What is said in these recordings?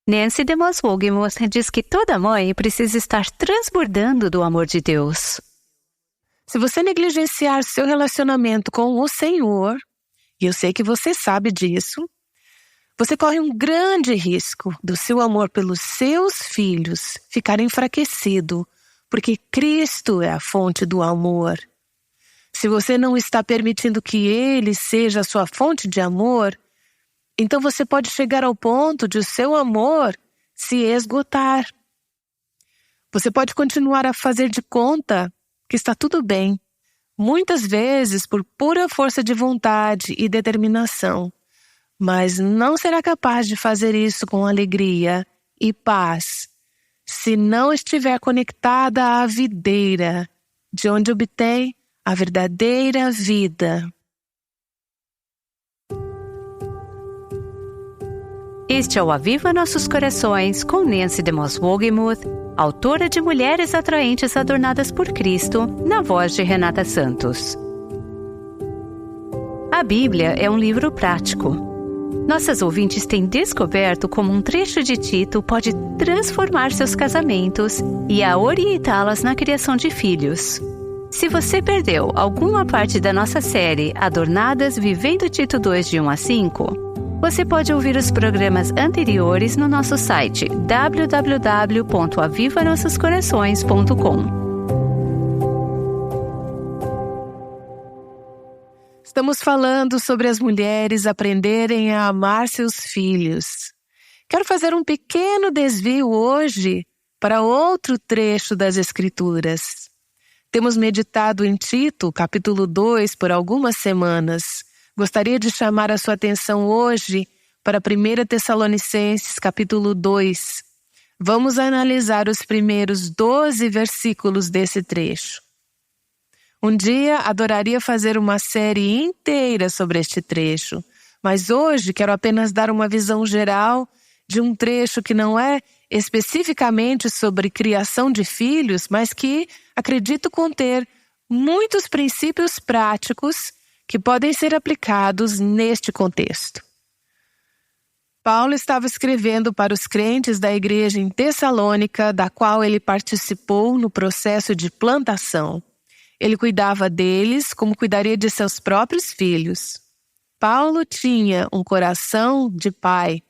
Nancy DeMoss Wolgemuth diz que toda mãe precisa estar transbordando do amor de Deus. Se você negligenciar seu relacionamento com o Senhor, e eu sei que você sabe disso, você corre um grande risco do seu amor pelos seus filhos ficar enfraquecido, porque Cristo é a fonte do amor. Se você não está permitindo que Ele seja a sua fonte de amor, então você pode chegar ao ponto de o seu amor se esgotar. Você pode continuar a fazer de conta que está tudo bem, muitas vezes por pura força de vontade e determinação, mas não será capaz de fazer isso com alegria e paz se não estiver conectada à videira, de onde obtém a verdadeira vida. Este é o Aviva Nossos Corações com Nancy DeMoss Wolgemuth, autora de Mulheres Atraentes Adornadas por Cristo, na voz de Renata Santos. A Bíblia é um livro prático. Nossas ouvintes têm descoberto como um trecho de Tito pode transformar seus casamentos e a orientá-las na criação de filhos. Se você perdeu alguma parte da nossa série Adornadas Vivendo Tito 2 de 1 a 5, você pode ouvir os programas anteriores no nosso site www.avivanossoscorações.com. Estamos falando sobre as mulheres aprenderem a amar seus filhos. Quero fazer um pequeno desvio hoje para outro trecho das Escrituras. Temos meditado em Tito, capítulo 2, por algumas semanas. Gostaria de chamar a sua atenção hoje para 1 Tessalonicenses, capítulo 2. Vamos analisar os primeiros 12 versículos desse trecho. Um dia adoraria fazer uma série inteira sobre este trecho, mas hoje quero apenas dar uma visão geral de um trecho que não é especificamente sobre criação de filhos, mas que acredito conter muitos princípios práticos que podem ser aplicados neste contexto. Paulo estava escrevendo para os crentes da igreja em Tessalônica, da qual ele participou no processo de plantação. Ele cuidava deles como cuidaria de seus próprios filhos. Paulo tinha um coração de pai.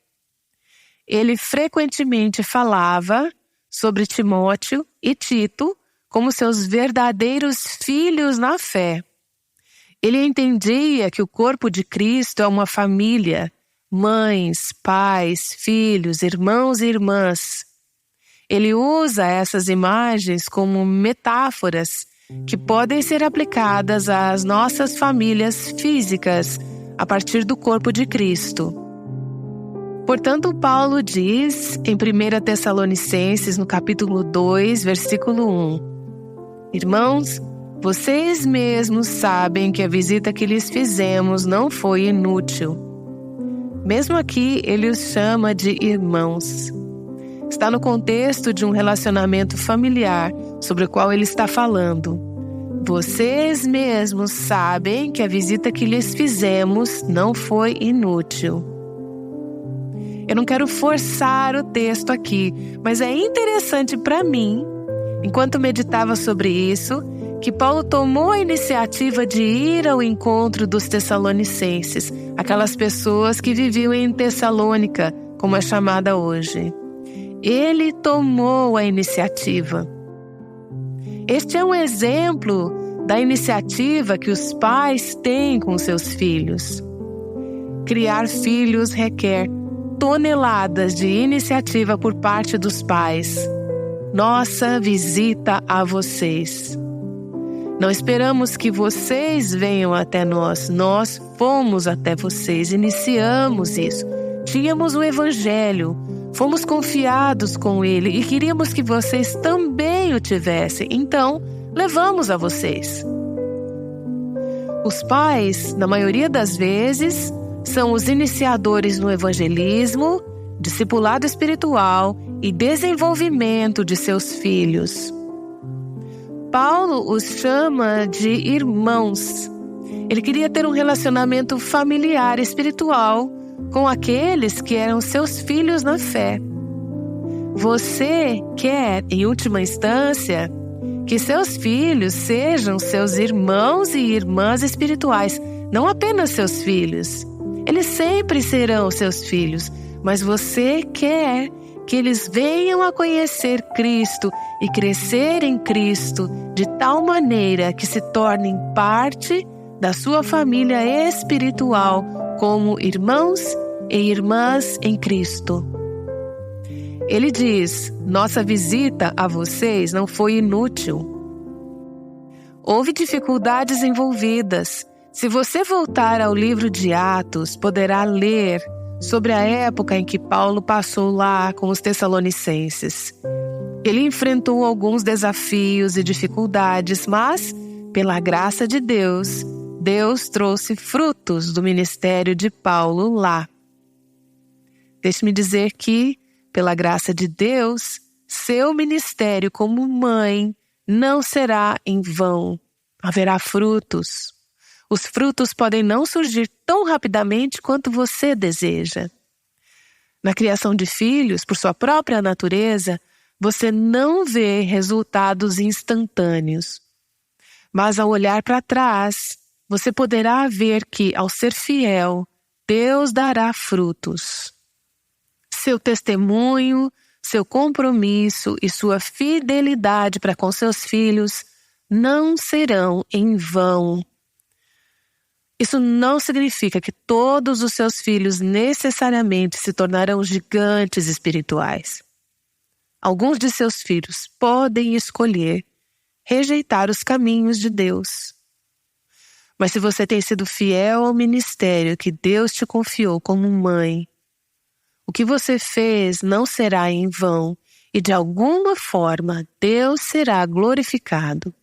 Ele frequentemente falava sobre Timóteo e Tito como seus verdadeiros filhos na fé. Ele entendia que o corpo de Cristo é uma família, mães, pais, filhos, irmãos e irmãs. Ele usa essas imagens como metáforas que podem ser aplicadas às nossas famílias físicas a partir do corpo de Cristo. Portanto, Paulo diz em 1 Tessalonicenses, no capítulo 2, versículo 1, Irmãos, vocês mesmos sabem que a visita que lhes fizemos não foi inútil. Mesmo aqui, ele os chama de irmãos. Está no contexto de um relacionamento familiar sobre o qual ele está falando. Vocês mesmos sabem que a visita que lhes fizemos não foi inútil. Eu não quero forçar o texto aqui, mas é interessante para mim, enquanto meditava sobre isso, que Paulo tomou a iniciativa de ir ao encontro dos tessalonicenses, aquelas pessoas que viviam em Tessalônica, como é chamada hoje. Ele tomou a iniciativa. Este é um exemplo da iniciativa que os pais têm com seus filhos. Criar filhos requer toneladas de iniciativa por parte dos pais. Nossa visita a vocês. Não esperamos que vocês venham até nós. Nós fomos até vocês, iniciamos isso. Tínhamos o Evangelho, fomos confiados com ele e queríamos que vocês também o tivessem. Então, levamos a vocês. Os pais, na maioria das vezes, são os iniciadores no evangelismo, discipulado espiritual e desenvolvimento de seus filhos. Paulo os chama de irmãos. Ele queria ter um relacionamento familiar espiritual com aqueles que eram seus filhos na fé. você quer, em última instância, que seus filhos sejam seus irmãos e irmãs espirituais, não apenas seus filhos. Eles sempre serão seus filhos, mas você quer que eles venham a conhecer Cristo e crescer em Cristo de tal maneira que se tornem parte da sua família espiritual como irmãos e irmãs em Cristo. Ele diz: nossa visita a vocês não foi inútil. Houve dificuldades envolvidas. Se você voltar ao livro de Atos, poderá ler sobre a época em que Paulo passou lá com os Tessalonicenses. Ele enfrentou alguns desafios e dificuldades, mas, pela graça de Deus, Deus trouxe frutos do ministério de Paulo lá. Deixe-me dizer que, pela graça de Deus, seu ministério como mãe não será em vão. Haverá frutos. Os frutos podem não surgir tão rapidamente quanto você deseja. Na criação de filhos, por sua própria natureza, você não vê resultados instantâneos. Mas ao olhar para trás, você poderá ver que, ao ser fiel, Deus dará frutos. Seu testemunho, seu compromisso e sua fidelidade para com seus filhos não serão em vão. Isso não significa que todos os seus filhos necessariamente se tornarão gigantes espirituais. Alguns de seus filhos podem escolher rejeitar os caminhos de Deus. Mas se você tem sido fiel ao ministério que Deus te confiou como mãe, o que você fez não será em vão e de alguma forma Deus será glorificado.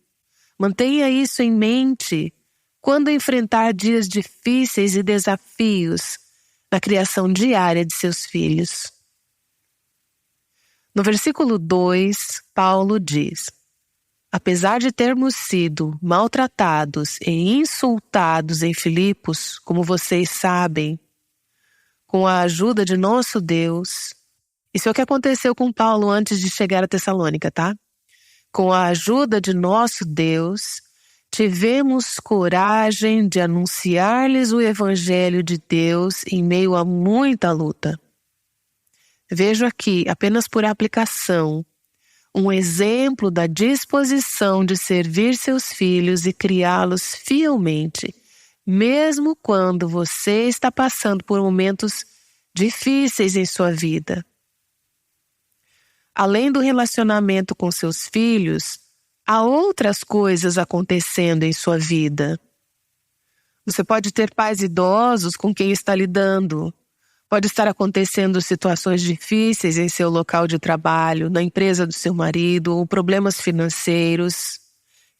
Mantenha isso em mente quando enfrentar dias difíceis e desafios na criação diária de seus filhos. No versículo 2, Paulo diz: apesar de termos sido maltratados e insultados em Filipos, como vocês sabem, com a ajuda de nosso Deus. Isso é o que aconteceu com Paulo antes de chegar a Tessalônica, tá? Com a ajuda de nosso Deus, tivemos coragem de anunciar-lhes o Evangelho de Deus em meio a muita luta. Vejo aqui, apenas por aplicação, um exemplo da disposição de servir seus filhos e criá-los fielmente, mesmo quando você está passando por momentos difíceis em sua vida. Além do relacionamento com seus filhos, há outras coisas acontecendo em sua vida. Você pode ter pais idosos com quem está lidando. Pode estar acontecendo situações difíceis em seu local de trabalho, na empresa do seu marido, ou problemas financeiros,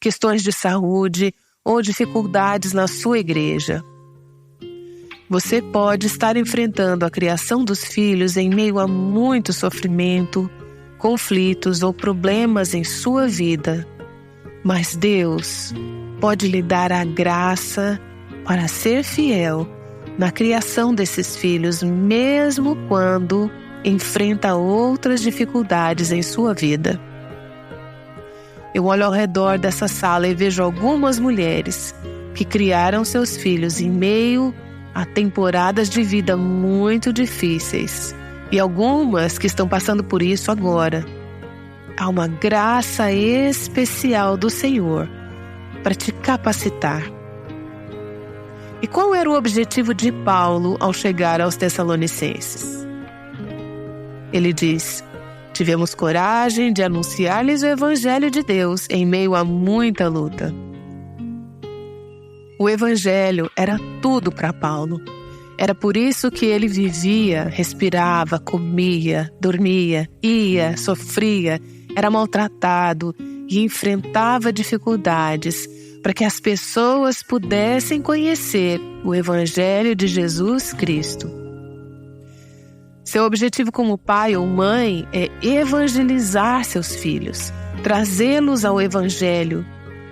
questões de saúde ou dificuldades na sua igreja. Você pode estar enfrentando a criação dos filhos em meio a muito sofrimento, conflitos ou problemas em sua vida. Mas Deus pode lhe dar a graça para ser fiel na criação desses filhos, mesmo quando enfrenta outras dificuldades em sua vida. Eu olho ao redor dessa sala e vejo algumas mulheres que criaram seus filhos em meio a temporadas de vida muito difíceis e algumas que estão passando por isso agora. Há uma graça especial do Senhor para te capacitar. E qual era o objetivo de Paulo ao chegar aos Tessalonicenses? Ele diz: tivemos coragem de anunciar-lhes o Evangelho de Deus em meio a muita luta. O Evangelho era tudo para Paulo. Era por isso que ele vivia, respirava, comia, dormia, ia, sofria, era maltratado e enfrentava dificuldades para que as pessoas pudessem conhecer o Evangelho de Jesus Cristo. Seu objetivo como pai ou mãe é evangelizar seus filhos, trazê-los ao Evangelho,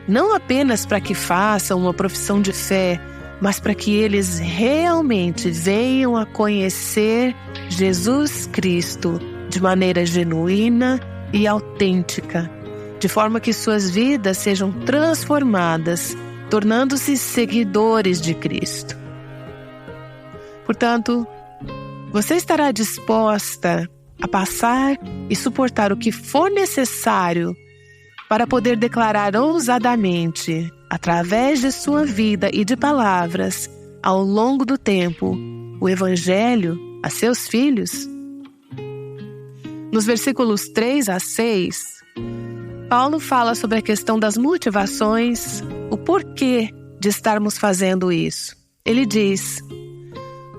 não apenas para que façam uma profissão de fé, mas para que eles realmente venham a conhecer Jesus Cristo de maneira genuína e autêntica, de forma que suas vidas sejam transformadas, tornando-se seguidores de Cristo. Portanto, você estará disposta a passar e suportar o que for necessário para poder declarar ousadamente, através de sua vida e de palavras, ao longo do tempo, o Evangelho a seus filhos? Nos versículos 3 a 6, Paulo fala sobre a questão das motivações, o porquê de estarmos fazendo isso. Ele diz: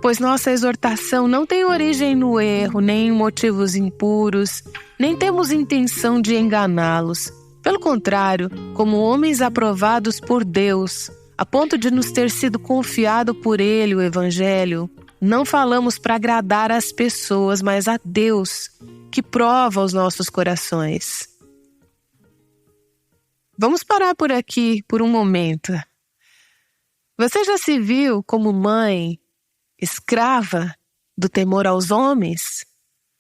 pois nossa exortação não tem origem no erro, nem em motivos impuros, nem temos intenção de enganá-los. Pelo contrário, como homens aprovados por Deus, a ponto de nos ter sido confiado por Ele o Evangelho, não falamos para agradar as pessoas, mas a Deus, que prova os nossos corações. Vamos parar por aqui por um momento. Você já se viu como mãe, escrava do temor aos homens,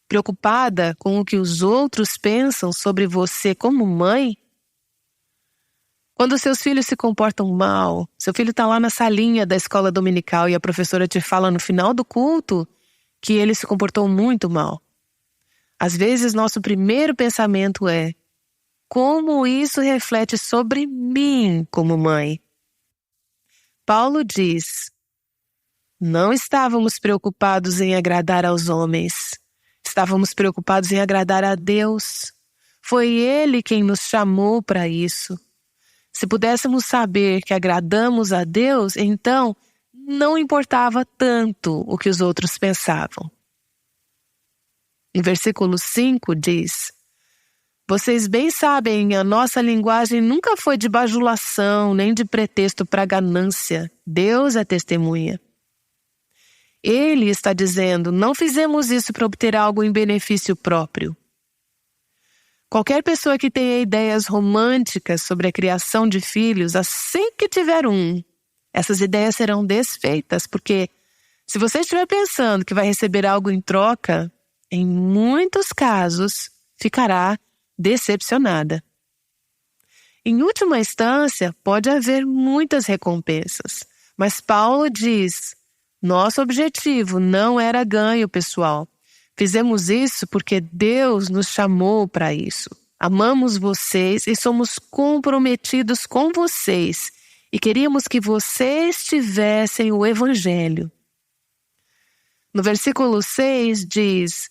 preocupada com o que os outros pensam sobre você como mãe? Quando seus filhos se comportam mal, seu filho está lá na salinha da escola dominical e a professora te fala no final do culto que ele se comportou muito mal. Às vezes, nosso primeiro pensamento é: como isso reflete sobre mim como mãe? Paulo diz: não estávamos preocupados em agradar aos homens. Estávamos preocupados em agradar a Deus. Foi Ele quem nos chamou para isso. Se pudéssemos saber que agradamos a Deus, então não importava tanto o que os outros pensavam. Em versículo 5 diz: vocês bem sabem, a nossa linguagem nunca foi de bajulação, nem de pretexto para ganância. Deus é testemunha. Ele está dizendo: não fizemos isso para obter algo em benefício próprio. Qualquer pessoa que tenha ideias românticas sobre a criação de filhos, assim que tiver um, essas ideias serão desfeitas, porque se você estiver pensando que vai receber algo em troca, em muitos casos, ficará decepcionada. Em última instância, pode haver muitas recompensas, mas Paulo diz: nosso objetivo não era ganho pessoal. Fizemos isso porque Deus nos chamou para isso. Amamos vocês e somos comprometidos com vocês e queríamos que vocês tivessem o Evangelho. No versículo 6 diz: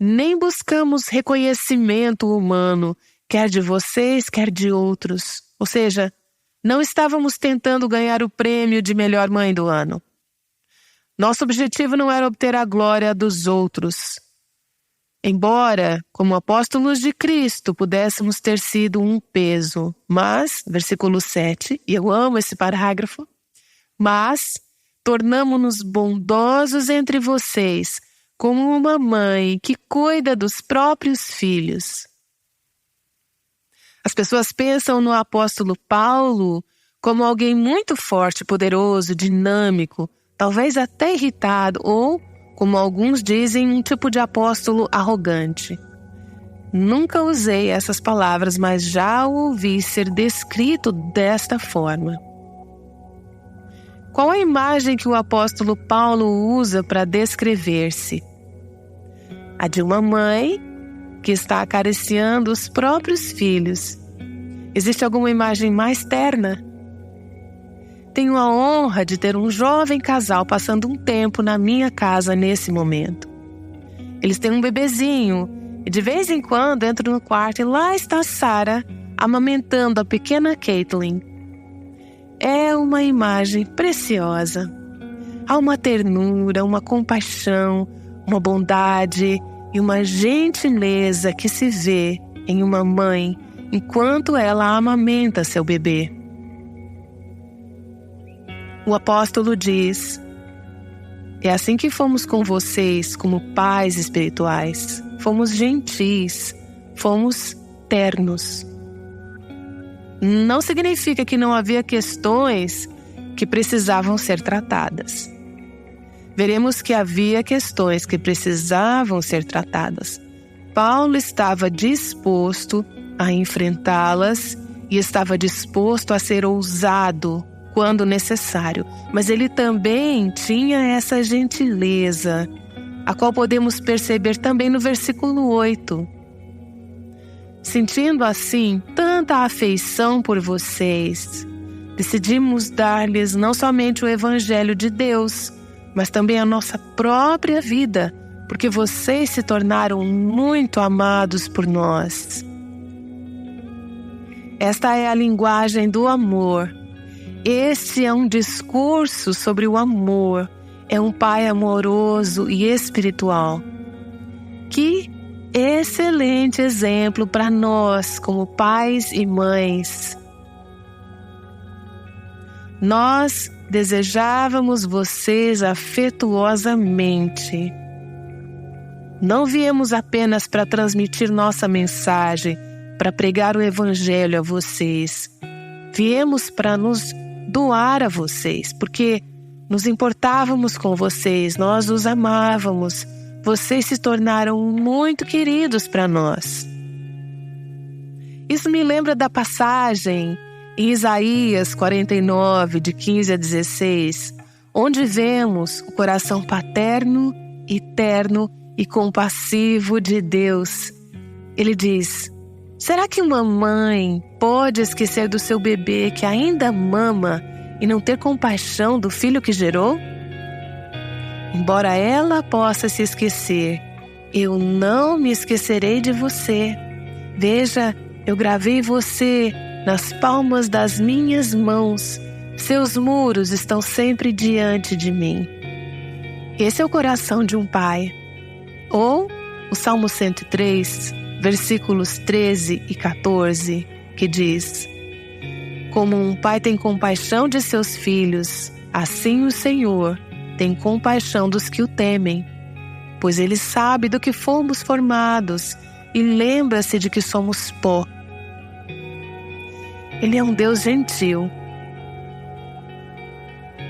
nem buscamos reconhecimento humano, quer de vocês, quer de outros. Ou seja, não estávamos tentando ganhar o prêmio de melhor mãe do ano. Nosso objetivo não era obter a glória dos outros. Embora, como apóstolos de Cristo, pudéssemos ter sido um peso, mas, versículo 7, e eu amo esse parágrafo, mas tornamo-nos bondosos entre vocês, como uma mãe que cuida dos próprios filhos. As pessoas pensam no apóstolo Paulo como alguém muito forte, poderoso, dinâmico, talvez até irritado, ou, como alguns dizem, um tipo de apóstolo arrogante. Nunca usei essas palavras, mas já o ouvi ser descrito desta forma. Qual a imagem que o apóstolo Paulo usa para descrever-se? A de uma mãe que está acariciando os próprios filhos. Existe alguma imagem mais terna? Tenho a honra de ter um jovem casal passando um tempo na minha casa nesse momento. Eles têm um bebezinho e de vez em quando entro no quarto e lá está Sarah amamentando a pequena Caitlin. É uma imagem preciosa. Há uma ternura, uma compaixão, uma bondade e uma gentileza que se vê em uma mãe enquanto ela amamenta seu bebê. O apóstolo diz: é assim que fomos com vocês como pais espirituais. Fomos gentis, fomos ternos. Não significa que não havia questões que precisavam ser tratadas. Veremos que havia questões que precisavam ser tratadas. Paulo estava disposto a enfrentá-las e estava disposto a ser ousado quando necessário. Mas ele também tinha essa gentileza, a qual podemos perceber também no versículo 8. Sentindo assim tanta afeição por vocês, decidimos dar-lhes não somente o Evangelho de Deus, mas também a nossa própria vida, porque vocês se tornaram muito amados por nós. Esta é a linguagem do amor. Este é um discurso sobre o amor. É um pai amoroso e espiritual. Que excelente exemplo para nós como pais e mães. Nós desejávamos vocês afetuosamente. Não viemos apenas para transmitir nossa mensagem, para pregar o Evangelho a vocês. Viemos para nos doar a vocês, porque nos importávamos com vocês, nós os amávamos. Vocês se tornaram muito queridos para nós. Isso me lembra da passagem em Isaías 49, de 15 a 16, onde vemos o coração paterno, terno e compassivo de Deus. Ele diz: será que uma mãe pode esquecer do seu bebê que ainda mama e não ter compaixão do filho que gerou? Embora ela possa se esquecer, eu não me esquecerei de você. Veja, eu gravei você nas palmas das minhas mãos. Seus muros estão sempre diante de mim. Esse é o coração de um pai. Ou o Salmo 103, versículos 13 e 14, que diz: como um pai tem compaixão de seus filhos, assim o Senhor tem compaixão dos que o temem, pois Ele sabe do que fomos formados e lembra-se de que somos pó. Ele é um Deus gentil.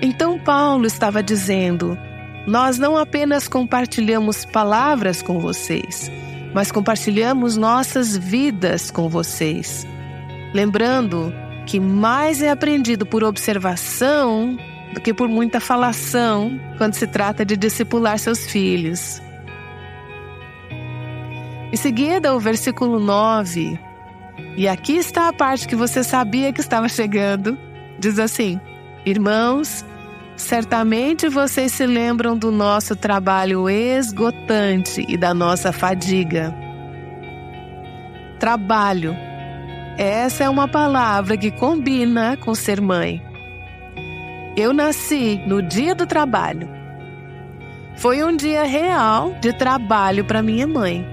Então Paulo estava dizendo: nós não apenas compartilhamos palavras com vocês, mas compartilhamos nossas vidas com vocês. Lembrando que mais é aprendido por observação do que por muita falação quando se trata de discipular seus filhos. Em seguida, o versículo 9, e aqui está a parte que você sabia que estava chegando, diz assim: irmãos, certamente vocês se lembram do nosso trabalho esgotante e da nossa fadiga. Trabalho. Essa é uma palavra que combina com ser mãe. Eu nasci no dia do trabalho. Foi um dia real de trabalho para minha mãe.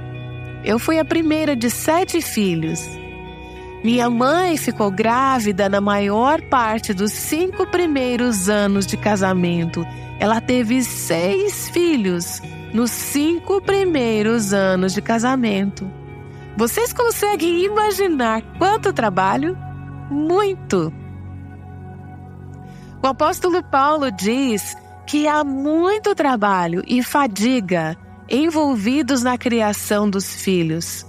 Eu fui a primeira de 7 filhos. Minha mãe ficou grávida na maior parte dos 5 primeiros anos de casamento. Ela teve 6 filhos nos 5 primeiros anos de casamento. Vocês conseguem imaginar quanto trabalho? Muito! O apóstolo Paulo diz que há muito trabalho e fadiga envolvidos na criação dos filhos.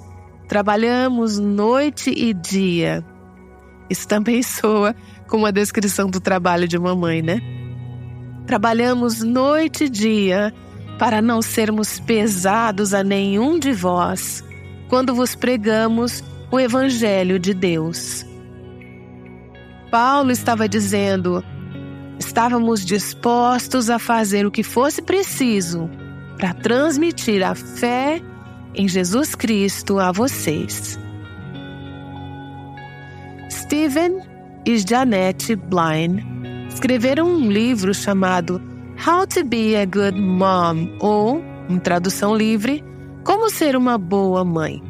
Trabalhamos noite e dia. Isso também soa como a descrição do trabalho de uma mãe, né? Trabalhamos noite e dia para não sermos pesados a nenhum de vós quando vos pregamos o Evangelho de Deus. Paulo estava dizendo: estávamos dispostos a fazer o que fosse preciso para transmitir a fé em Jesus Cristo a vocês. Stephen e Janet Blind escreveram um livro chamado How to be a Good Mom, ou, em tradução livre, Como Ser uma Boa Mãe.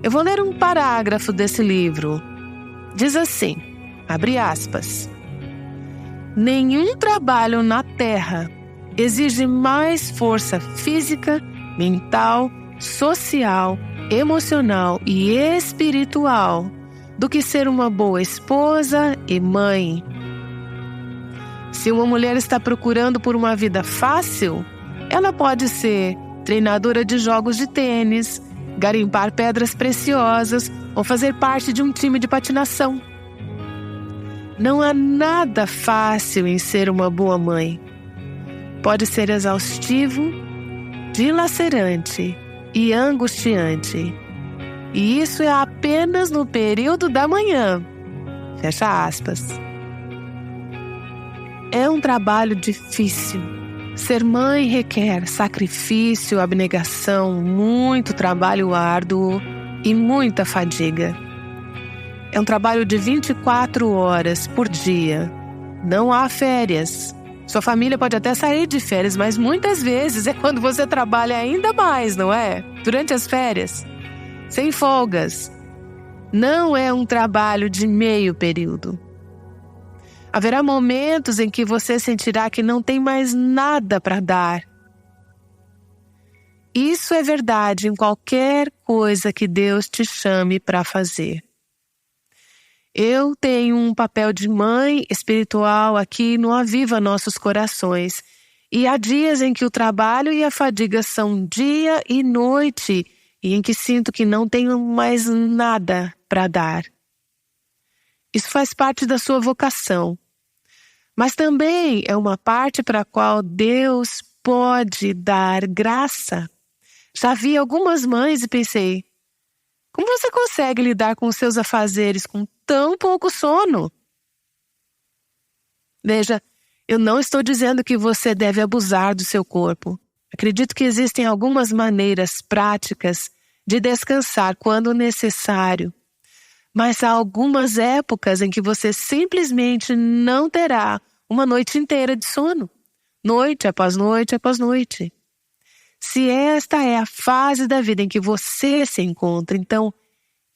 Eu vou ler um parágrafo desse livro. Diz assim, abre aspas: nenhum trabalho na terra exige mais força física, mental, social, emocional e espiritual do que ser uma boa esposa e mãe. Se uma mulher está procurando por uma vida fácil, ela pode ser treinadora de jogos de tênis, garimpar pedras preciosas ou fazer parte de um time de patinação. Não há nada fácil em ser uma boa mãe. Pode ser exaustivo, dilacerante e angustiante. E isso é apenas no período da manhã. Fecha aspas. É um trabalho difícil. Ser mãe requer sacrifício, abnegação, muito trabalho árduo e muita fadiga. É um trabalho de 24 horas por dia. Não há férias. Sua família pode até sair de férias, mas muitas vezes é quando você trabalha ainda mais, não é? Durante as férias. Sem folgas. Não é um trabalho de meio período. Haverá momentos em que você sentirá que não tem mais nada para dar. Isso é verdade em qualquer coisa que Deus te chame para fazer. Eu tenho um papel de mãe espiritual aqui no Aviva Nossos Corações. E há dias em que o trabalho e a fadiga são dia e noite e em que sinto que não tenho mais nada para dar. Isso faz parte da sua vocação. Mas também é uma parte para a qual Deus pode dar graça. Já vi algumas mães e pensei, como você consegue lidar com os seus afazeres com tão pouco sono? Veja, eu não estou dizendo que você deve abusar do seu corpo. Acredito que existem algumas maneiras práticas de descansar quando necessário. Mas há algumas épocas em que você simplesmente não terá uma noite inteira de sono. Noite após noite após noite. Se esta é a fase da vida em que você se encontra, então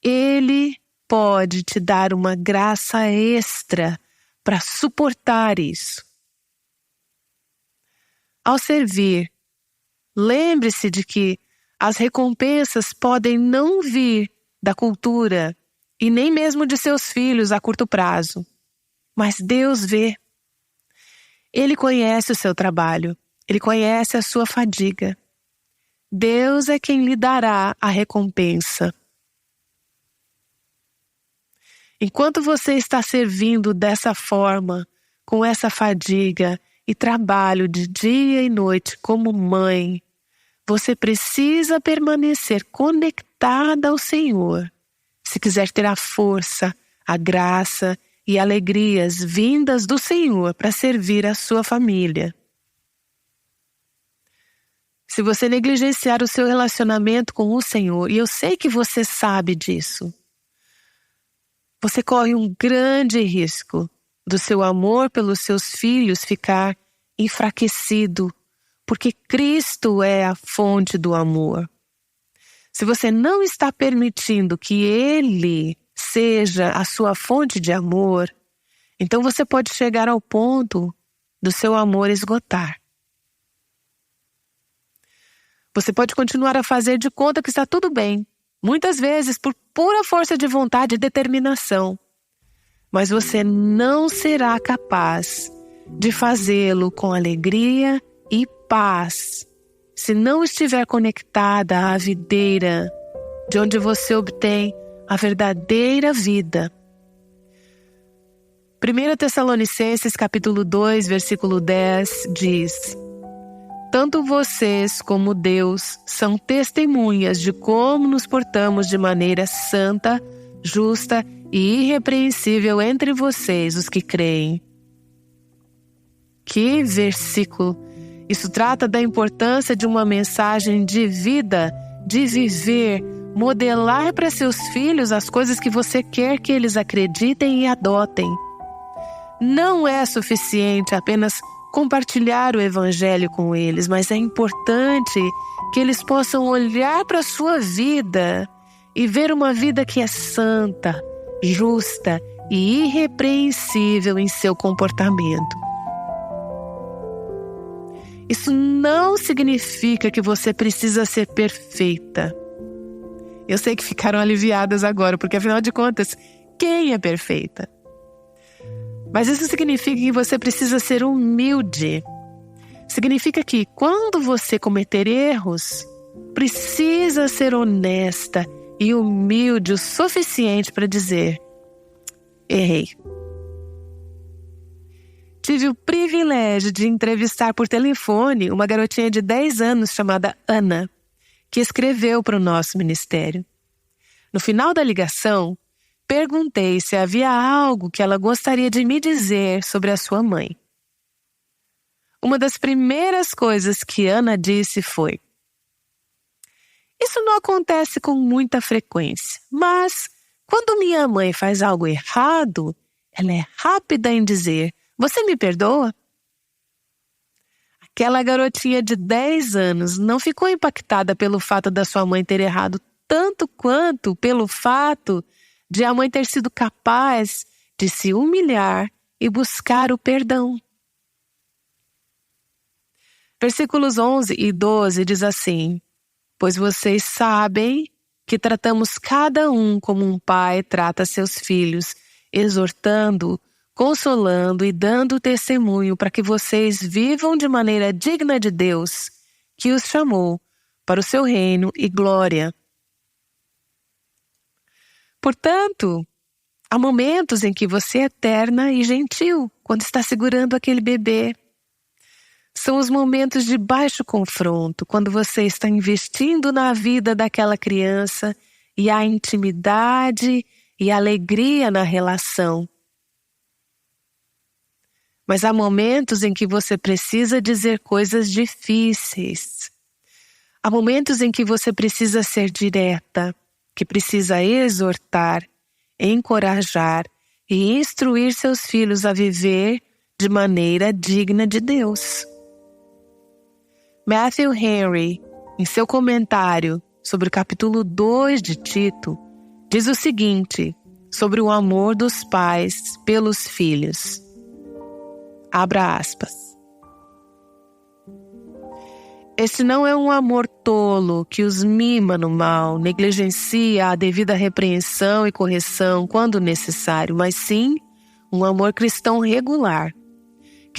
Ele pode te dar uma graça extra para suportar isso. Ao servir, lembre-se de que as recompensas podem não vir da cultura e nem mesmo de seus filhos a curto prazo. Mas Deus vê. Ele conhece o seu trabalho. Ele conhece a sua fadiga. Deus é quem lhe dará a recompensa. Enquanto você está servindo dessa forma, com essa fadiga e trabalho de dia e noite como mãe, você precisa permanecer conectada ao Senhor. Se quiser ter a força, a graça e alegrias vindas do Senhor para servir a sua família. Se você negligenciar o seu relacionamento com o Senhor, e eu sei que você sabe disso, você corre um grande risco do seu amor pelos seus filhos ficar enfraquecido, porque Cristo é a fonte do amor. Se você não está permitindo que Ele seja a sua fonte de amor, então você pode chegar ao ponto do seu amor esgotar. Você pode continuar a fazer de conta que está tudo bem, muitas vezes por pura força de vontade e determinação. Mas você não será capaz de fazê-lo com alegria e paz se não estiver conectada à videira de onde você obtém a verdadeira vida. 1 Tessalonicenses capítulo 2, versículo 10 diz: tanto vocês como Deus são testemunhas de como nos portamos de maneira santa, justa e irrepreensível entre vocês, os que creem. Que versículo! Isso trata da importância de uma mensagem de vida, de viver, modelar para seus filhos as coisas que você quer que eles acreditem e adotem. Não é suficiente apenas compartilhar o Evangelho com eles, mas é importante que eles possam olhar para a sua vida e ver uma vida que é santa, justa e irrepreensível em seu comportamento. Isso não significa que você precisa ser perfeita. Eu sei que ficaram aliviadas agora, porque afinal de contas, quem é perfeita? Mas isso significa que você precisa ser humilde. Significa que quando você cometer erros, precisa ser honesta e humilde o suficiente para dizer: errei. Tive o privilégio de entrevistar por telefone uma garotinha de 10 anos chamada Ana, que escreveu para o nosso ministério. No final da ligação, perguntei se havia algo que ela gostaria de me dizer sobre a sua mãe. Uma das primeiras coisas que Ana disse foi: isso não acontece com muita frequência, mas quando minha mãe faz algo errado, ela é rápida em dizer: você me perdoa? Aquela garotinha de 10 anos não ficou impactada pelo fato da sua mãe ter errado tanto quanto pelo fato de a mãe ter sido capaz de se humilhar e buscar o perdão. Versículos 11 e 12 diz assim: pois vocês sabem que tratamos cada um como um pai trata seus filhos, exortando, consolando e dando testemunho para que vocês vivam de maneira digna de Deus, que os chamou para o seu reino e glória. Portanto, há momentos em que você é terna e gentil quando está segurando aquele bebê. São os momentos de baixo confronto, quando você está investindo na vida daquela criança e há intimidade e alegria na relação. Mas há momentos em que você precisa dizer coisas difíceis. Há momentos em que você precisa ser direta, que precisa exortar, encorajar e instruir seus filhos a viver de maneira digna de Deus. Matthew Henry, em seu comentário sobre o capítulo 2 de Tito, diz o seguinte sobre o amor dos pais pelos filhos. Abra aspas. Este não é um amor tolo que os mima no mal, negligencia a devida repreensão e correção quando necessário, mas sim um amor cristão regular,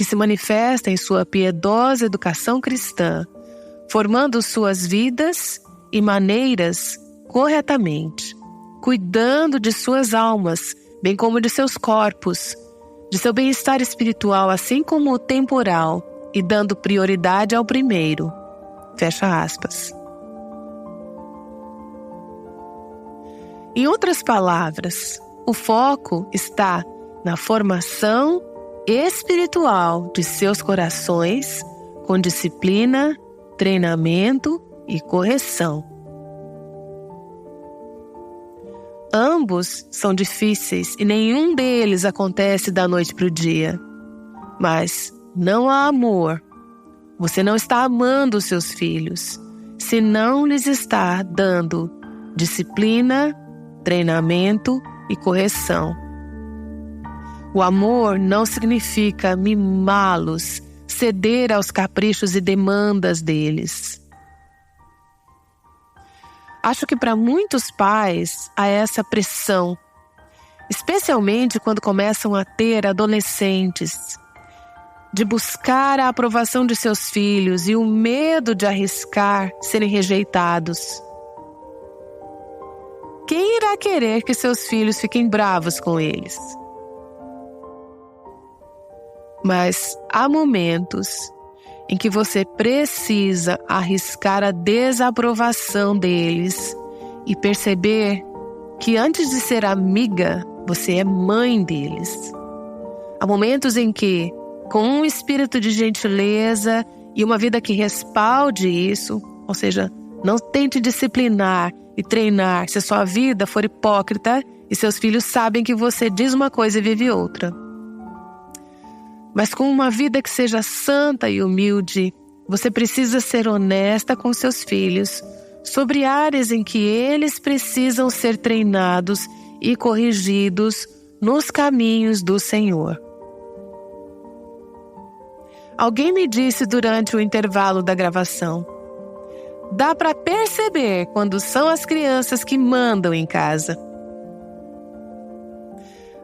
que se manifesta em sua piedosa educação cristã, formando suas vidas e maneiras corretamente, cuidando de suas almas, bem como de seus corpos, de seu bem-estar espiritual, assim como o temporal, e dando prioridade ao primeiro. Fecha aspas. Em outras palavras, o foco está na formação espiritual de seus corações, com disciplina, treinamento e correção. Ambos são difíceis e nenhum deles acontece da noite para o dia. Mas não há amor. Você não está amando os seus filhos, se não lhes está dando disciplina, treinamento e correção. O amor não significa mimá-los, ceder aos caprichos e demandas deles. Acho que para muitos pais há essa pressão, especialmente quando começam a ter adolescentes, de buscar a aprovação de seus filhos e o medo de arriscar serem rejeitados. Quem irá querer que seus filhos fiquem bravos com eles? Mas há momentos em que você precisa arriscar a desaprovação deles e perceber que antes de ser amiga, você é mãe deles. Há momentos em que, com um espírito de gentileza e uma vida que respalde isso, ou seja, não tente disciplinar e treinar se a sua vida for hipócrita e seus filhos sabem que você diz uma coisa e vive outra. Mas com uma vida que seja santa e humilde, você precisa ser honesta com seus filhos sobre áreas em que eles precisam ser treinados e corrigidos nos caminhos do Senhor. Alguém me disse durante o intervalo da gravação: dá para perceber quando são as crianças que mandam em casa.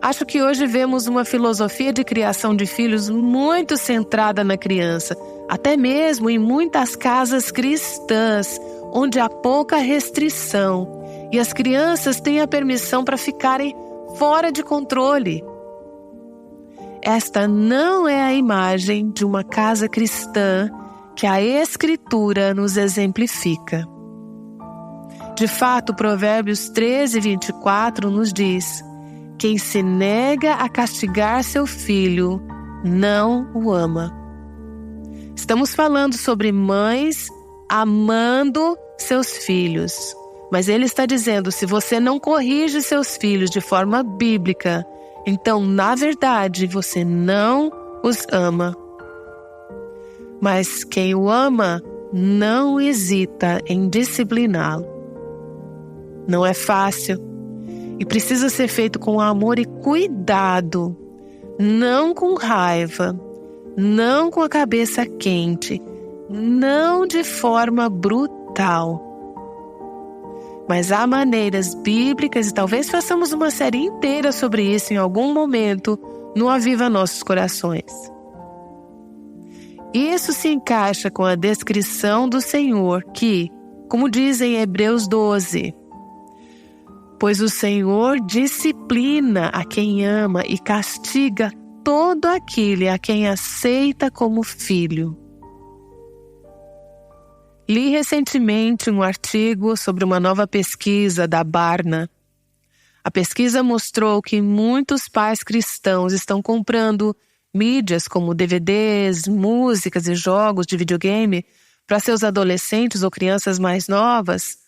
Acho que hoje vemos uma filosofia de criação de filhos muito centrada na criança, até mesmo em muitas casas cristãs, onde há pouca restrição e as crianças têm a permissão para ficarem fora de controle. Esta não é a imagem de uma casa cristã que a Escritura nos exemplifica. De fato, Provérbios 13:24 nos diz: quem se nega a castigar seu filho, não o ama. Estamos falando sobre mães amando seus filhos. Mas ele está dizendo, se você não corrige seus filhos de forma bíblica, então, na verdade, você não os ama. Mas quem o ama não hesita em discipliná-lo. Não é fácil e precisa ser feito com amor e cuidado, não com raiva, não com a cabeça quente, não de forma brutal. Mas há maneiras bíblicas e talvez façamos uma série inteira sobre isso em algum momento no Aviva Nossos Corações. Isso se encaixa com a descrição do Senhor que, como diz em Hebreus 12, pois o Senhor disciplina a quem ama e castiga todo aquele a quem aceita como filho. Li recentemente um artigo sobre uma nova pesquisa da Barna. A pesquisa mostrou que muitos pais cristãos estão comprando mídias como DVDs, músicas e jogos de videogame para seus adolescentes ou crianças mais novas,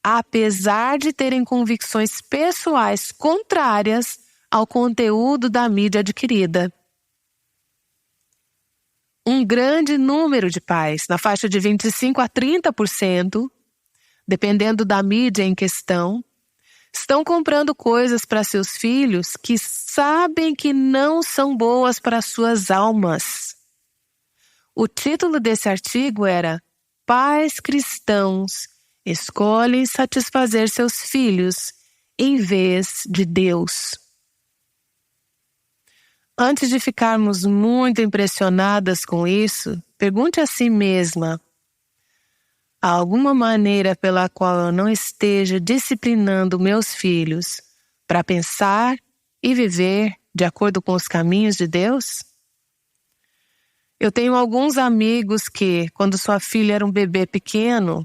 apesar de terem convicções pessoais contrárias ao conteúdo da mídia adquirida. Um grande número de pais, na faixa de 25% a 30%, dependendo da mídia em questão, estão comprando coisas para seus filhos que sabem que não são boas para suas almas. O título desse artigo era Pais cristãos escolhem satisfazer seus filhos em vez de Deus. Antes de ficarmos muito impressionadas com isso, pergunte a si mesma: há alguma maneira pela qual eu não esteja disciplinando meus filhos para pensar e viver de acordo com os caminhos de Deus? Eu tenho alguns amigos que, quando sua filha era um bebê pequeno,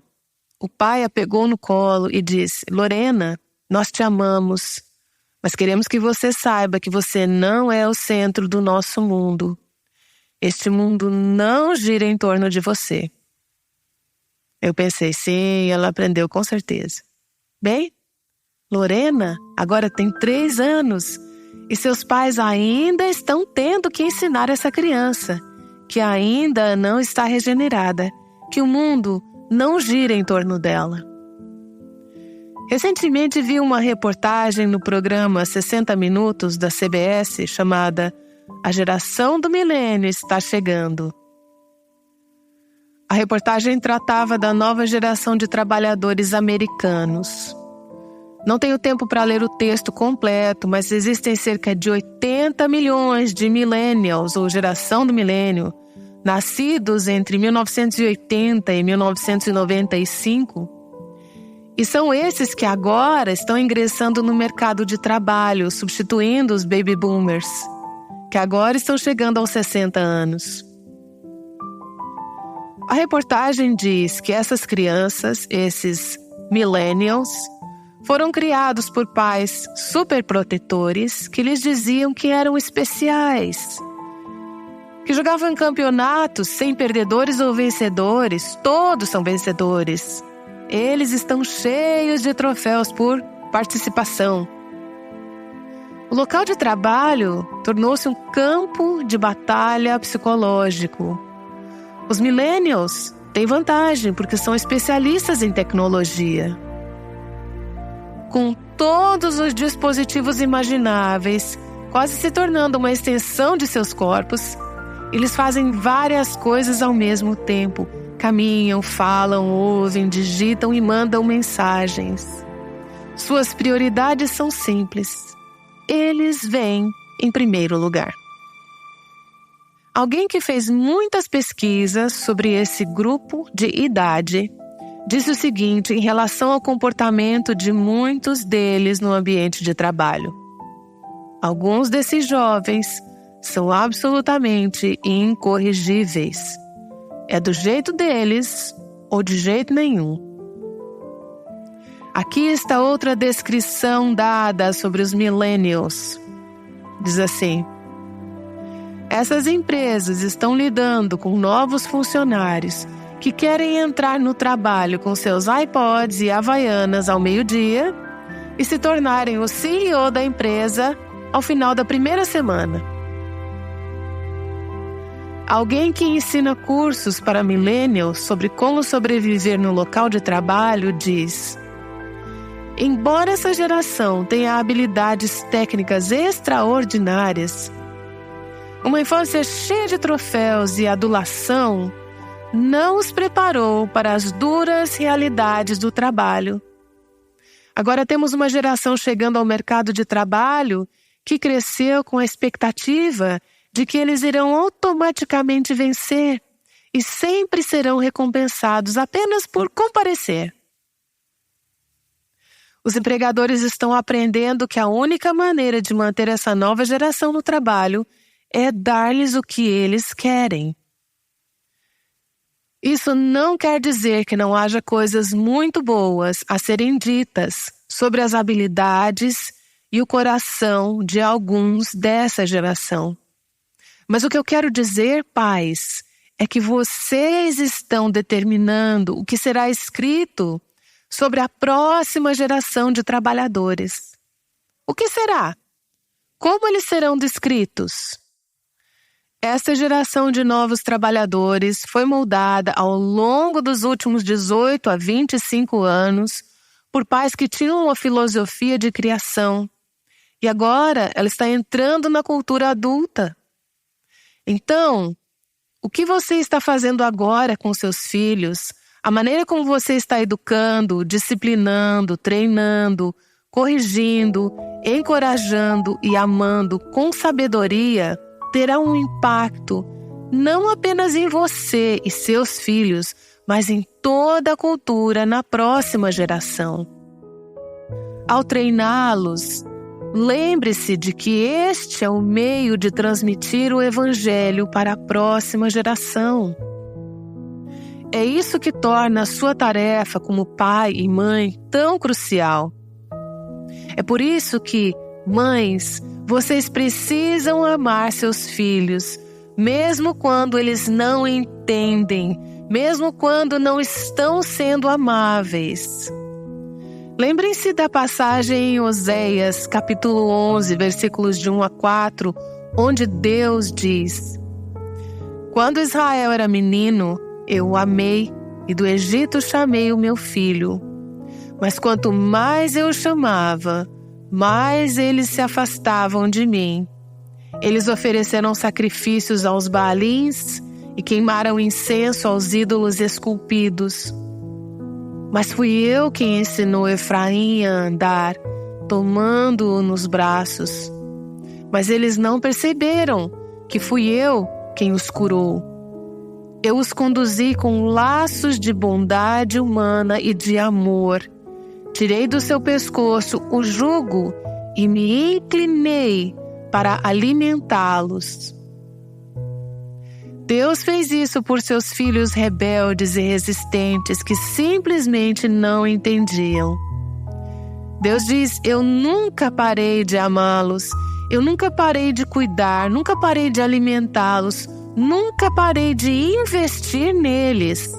o pai a pegou no colo e disse: Lorena, nós te amamos, mas queremos que você saiba que você não é o centro do nosso mundo. Este mundo não gira em torno de você. Eu pensei, sim, ela aprendeu com certeza. Bem, Lorena agora tem 3 anos e seus pais ainda estão tendo que ensinar essa criança que ainda não está regenerada, que o mundo não gira em torno dela. Recentemente vi uma reportagem no programa 60 Minutos da CBS chamada A Geração do Milênio Está Chegando. A reportagem tratava da nova geração de trabalhadores americanos. Não tenho tempo para ler o texto completo, mas existem cerca de 80 milhões de millennials, ou geração do milênio, nascidos entre 1980 e 1995, e são esses que agora estão ingressando no mercado de trabalho, substituindo os baby boomers, que agora estão chegando aos 60 anos. A reportagem diz que essas crianças, esses millennials, foram criados por pais superprotetores que lhes diziam que eram especiais, que jogavam em campeonatos sem perdedores ou vencedores, todos são vencedores. Eles estão cheios de troféus por participação. O local de trabalho tornou-se um campo de batalha psicológico. Os millennials têm vantagem porque são especialistas em tecnologia. Com todos os dispositivos imagináveis, quase se tornando uma extensão de seus corpos, eles fazem várias coisas ao mesmo tempo. Caminham, falam, ouvem, digitam e mandam mensagens. Suas prioridades são simples. Eles vêm em primeiro lugar. Alguém que fez muitas pesquisas sobre esse grupo de idade disse o seguinte em relação ao comportamento de muitos deles no ambiente de trabalho. Alguns desses jovens são absolutamente incorrigíveis. É do jeito deles ou de jeito nenhum. Aqui está outra descrição dada sobre os millennials. Diz assim: essas empresas estão lidando com novos funcionários que querem entrar no trabalho com seus iPods e Havaianas ao meio-dia e se tornarem o CEO da empresa ao final da primeira semana. Alguém que ensina cursos para millennials sobre como sobreviver no local de trabalho diz: embora essa geração tenha habilidades técnicas extraordinárias, uma infância cheia de troféus e adulação não os preparou para as duras realidades do trabalho. Agora temos uma geração chegando ao mercado de trabalho que cresceu com a expectativa de que eles irão automaticamente vencer e sempre serão recompensados apenas por comparecer. Os empregadores estão aprendendo que a única maneira de manter essa nova geração no trabalho é dar-lhes o que eles querem. Isso não quer dizer que não haja coisas muito boas a serem ditas sobre as habilidades e o coração de alguns dessa geração. Mas o que eu quero dizer, pais, é que vocês estão determinando o que será escrito sobre a próxima geração de trabalhadores. O que será? Como eles serão descritos? Essa geração de novos trabalhadores foi moldada ao longo dos últimos 18 a 25 anos por pais que tinham uma filosofia de criação. E agora ela está entrando na cultura adulta. Então, o que você está fazendo agora com seus filhos, a maneira como você está educando, disciplinando, treinando, corrigindo, encorajando e amando com sabedoria, terá um impacto não apenas em você e seus filhos, mas em toda a cultura na próxima geração. Ao treiná-los, lembre-se de que este é o meio de transmitir o Evangelho para a próxima geração. É isso que torna a sua tarefa como pai e mãe tão crucial. É por isso que, mães, vocês precisam amar seus filhos, mesmo quando eles não entendem, mesmo quando não estão sendo amáveis. Lembrem-se da passagem em Oséias, capítulo 11, versículos de 1 a 4, onde Deus diz: quando Israel era menino, eu o amei, e do Egito chamei o meu filho. Mas quanto mais eu o chamava, mais eles se afastavam de mim. Eles ofereceram sacrifícios aos Baalins e queimaram incenso aos ídolos esculpidos. Mas fui eu quem ensinou Efraim a andar, tomando-o nos braços. Mas eles não perceberam que fui eu quem os curou. Eu os conduzi com laços de bondade humana e de amor. Tirei do seu pescoço o jugo e me inclinei para alimentá-los. Deus fez isso por seus filhos rebeldes e resistentes que simplesmente não entendiam. Deus diz: eu nunca parei de amá-los, eu nunca parei de cuidar, nunca parei de alimentá-los, nunca parei de investir neles.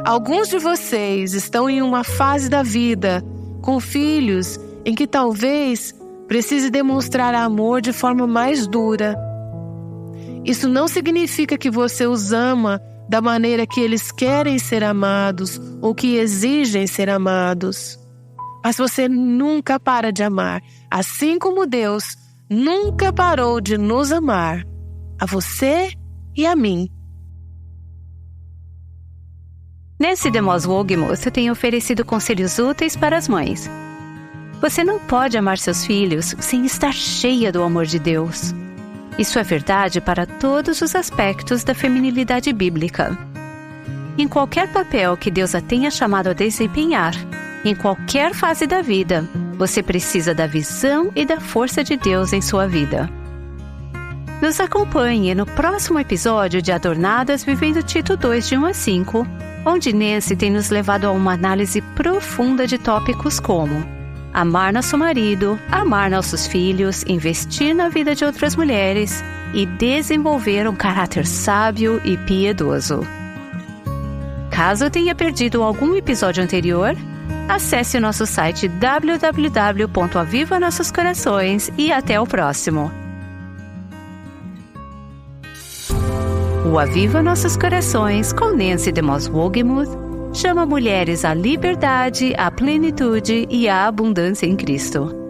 Alguns de vocês estão em uma fase da vida com filhos em que talvez precise demonstrar amor de forma mais dura. Isso não significa que você os ama da maneira que eles querem ser amados ou que exigem ser amados. Mas você nunca para de amar, assim como Deus nunca parou de nos amar, a você e a mim. Nesse Demos Wogmoth eu tenho oferecido conselhos úteis para as mães. Você não pode amar seus filhos sem estar cheia do amor de Deus. Isso é verdade para todos os aspectos da feminilidade bíblica. Em qualquer papel que Deus a tenha chamado a desempenhar, em qualquer fase da vida, você precisa da visão e da força de Deus em sua vida. Nos acompanhe no próximo episódio de Adornadas Vivendo Tito 2, de 1 a 5, onde Nancy tem nos levado a uma análise profunda de tópicos como amar nosso marido, amar nossos filhos, investir na vida de outras mulheres e desenvolver um caráter sábio e piedoso. Caso tenha perdido algum episódio anterior, acesse nosso site www.avivanossoscorações e até o próximo. O Aviva Nossos Corações, com Nancy DeMoss Wolgemuth, chama mulheres à liberdade, à plenitude e à abundância em Cristo.